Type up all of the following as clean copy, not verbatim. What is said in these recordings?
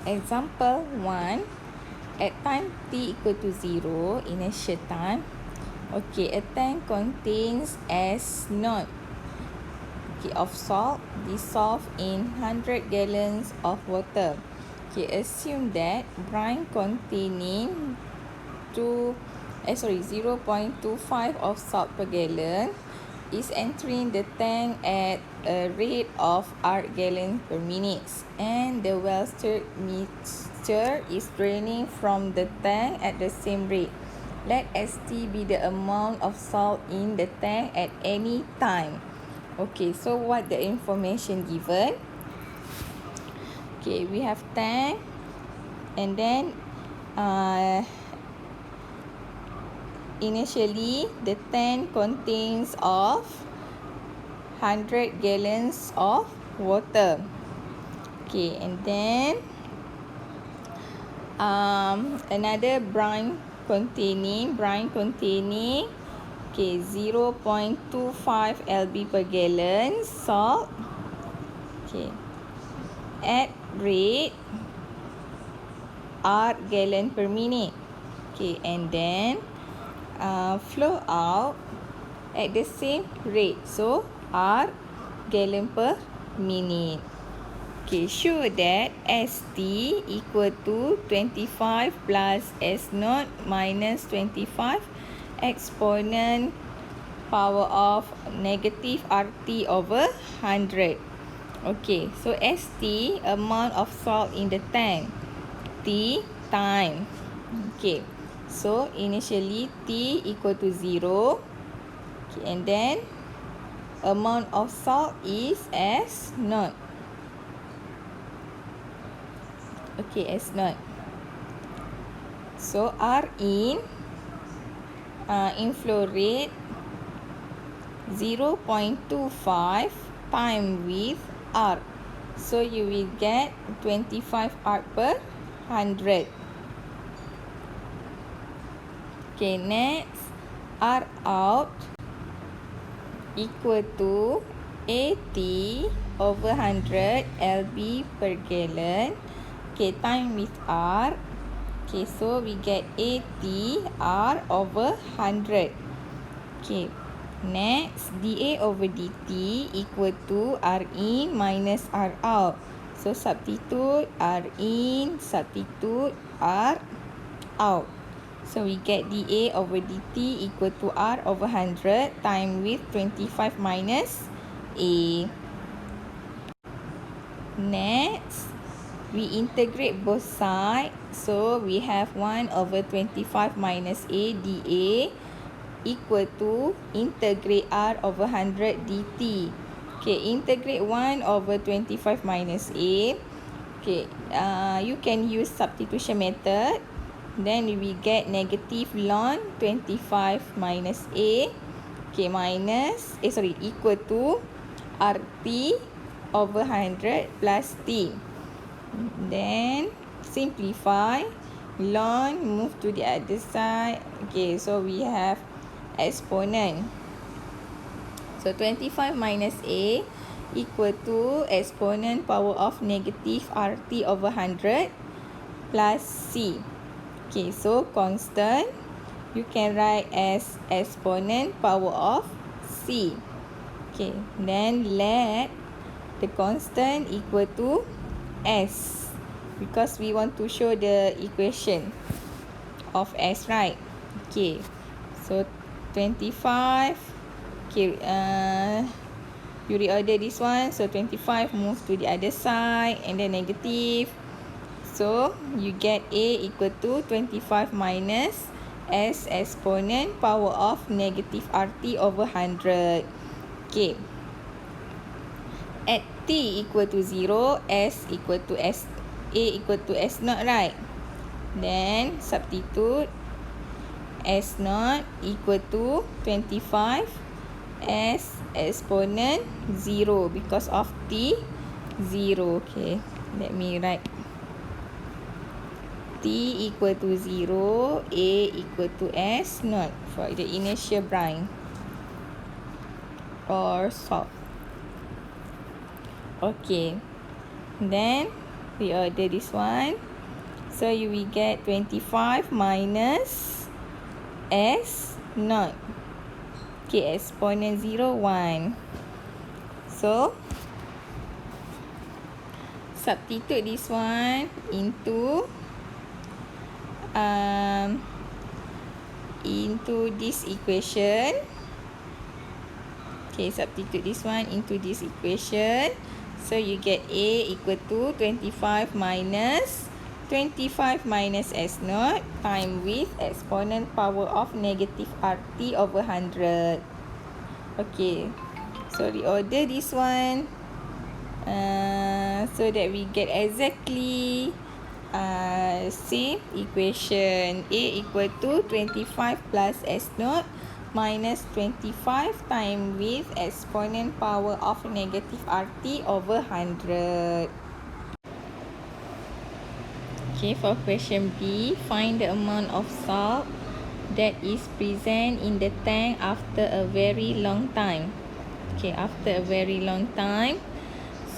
Example 1. At time t equal to 0, initial time, okay, a tank contains S naught, okay, of salt dissolved in 100 gallons of water. Okay, assume that brine containing 0.25 of salt per gallon is entering the tank at a rate of R gallon per minute, and the well-stirred mixture is draining from the tank at the same rate. Let ST be the amount of salt in the tank at any time. Okay, so what the information given? Okay, we have tank, and then initially the tank contains of 100 gallons of water. Okay, and then another brine containing okay, 0.25 lb per gallon salt, okay, at rate R gallon per minute. Okay, and then flow out at the same rate, so R gallon per minute. Okay, show that ST equal to 25 plus S naught minus 25 exponent power of negative RT over 100. Okay, so ST, amount of salt in the tank. T, time. Okay, so initially T equal to 0. Okay, and then amount of salt is S naught. Okay, S naught. So R in inflow rate 0.25 time with R. So you will get 25 R per 100. Okay, next R out equal to AT over 100 LB per gallon. Okay, time with R. Okay, so we get AT R over 100. Okay, next dA over dt equal to R in minus R out. So substitute R in, substitute R out. So we get dA over dt equal to R over 100 time with 25 minus A. Next, we integrate both sides. So we have 1 over 25 minus A dA equal to integrate R over 100 dt. Okay, integrate 1 over 25 minus A. Okay, you can use substitution method. Then we get negative ln 25 minus A. Okay, equal to RT over 100 plus T. Then simplify, ln move to the other side. Okay, so we have exponent. So 25 minus A equal to exponent power of negative RT over 100 plus C. Okay, so constant you can write as exponent power of C. Okay, then let the constant equal to S, because we want to show the equation of S, right? Okay, so 25. Okay, you reorder this one. So 25 move to the other side and then negative. So you get A equal to 25 minus S exponent power of negative RT over 100. Okay. At T equal to 0, S equal to S, A equal to S naught, right? Then substitute S naught equal to 25 S exponent 0 because of T 0. Okay, let me write. T equal to 0, A equal to S naught for the initial brine or salt. Okay, then reorder this one. So you will get 25 minus S naught. Okay, exponent 0, 1. So, substitute this one into this equation. Okay, substitute this one into this equation. So you get A equal to 25 minus S naught time with exponent power of negative RT over 100. Okay, so reorder this one so that we get exactly same equation. A equal to 25 plus S naught minus 25 time with exponent power of negative RT over 100. Okay, for question B, find the amount of salt that is present in the tank after a very long time. Okay, after a very long time.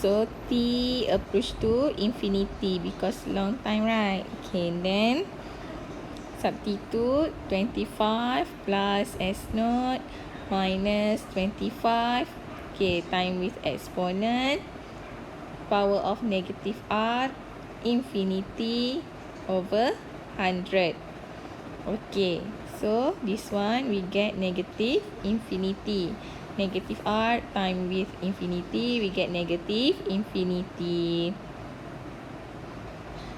So, T approach to infinity because long time, right? Okay, then substitute 25 plus S naught minus 25. Okay, time with exponent. Power of negative R infinity over 100. Okay, so this one we get negative infinity. Negative R time with infinity, we get negative infinity.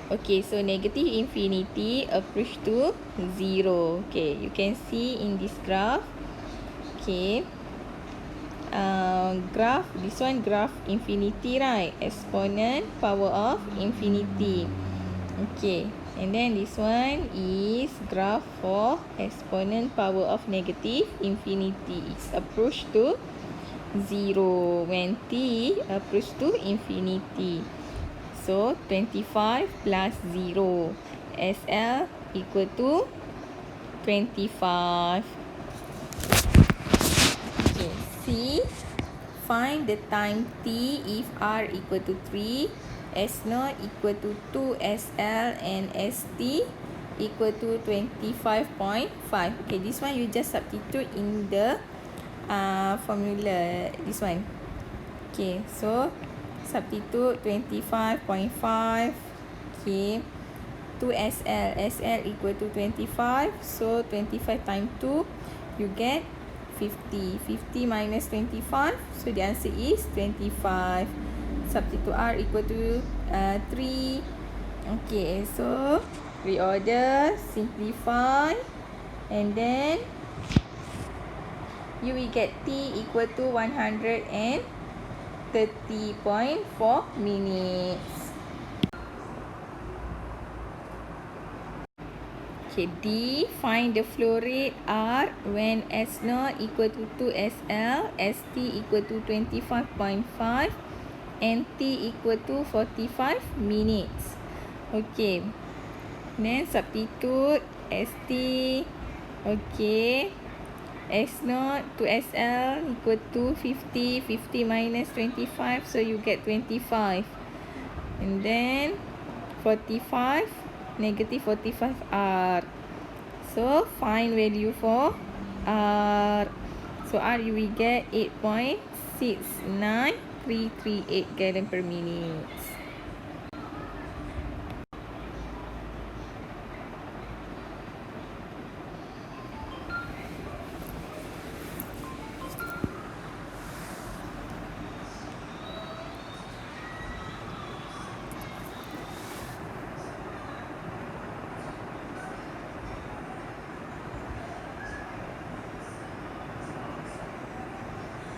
Okay, so negative infinity approach to 0. Okay, you can see in this graph. Okay, this one graph infinity, right? Exponent power of infinity. Okay, and then this one is graph for exponent power of negative infinity. It's approach to 0 when t approach to infinity. So 25 plus 0. SL equal to 25. Okay, C. Find the time t if R equal to 3, S naught equal to 2 SL and ST equal to 25.5. Okay, this one you just substitute in the formula. This one. Okay, so substitute 25.5. Okay, 2SL. SL equal to 25. So 25 times 2, you get 50. 50 minus 25. So the answer is 25. Substitute R equal to 3. Okay, so reorder, simplify, and then you will get T equal to 130.4 minutes. Okay, D. Find the flow rate R when S naught equal to 2SL, ST equal to 25.5, and T equal to 45 minutes. Okay, then substitute ST. Okay, S naught to SL equal to 50. 50 minus 25, so you get 25. And then 45, negative 45 R. So find value for R. So R you will get 8.69338 gallon per minute.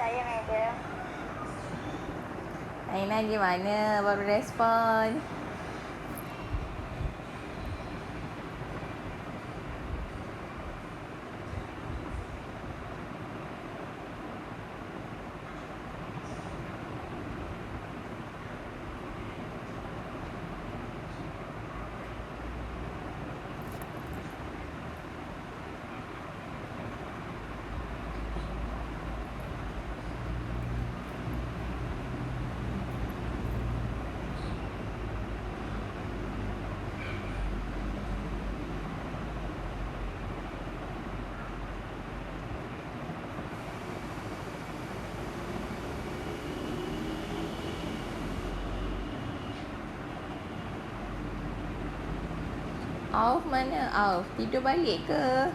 Saya, madam. Aina gimana? Baru respon. Auf mana Auf? Tidur balik ke?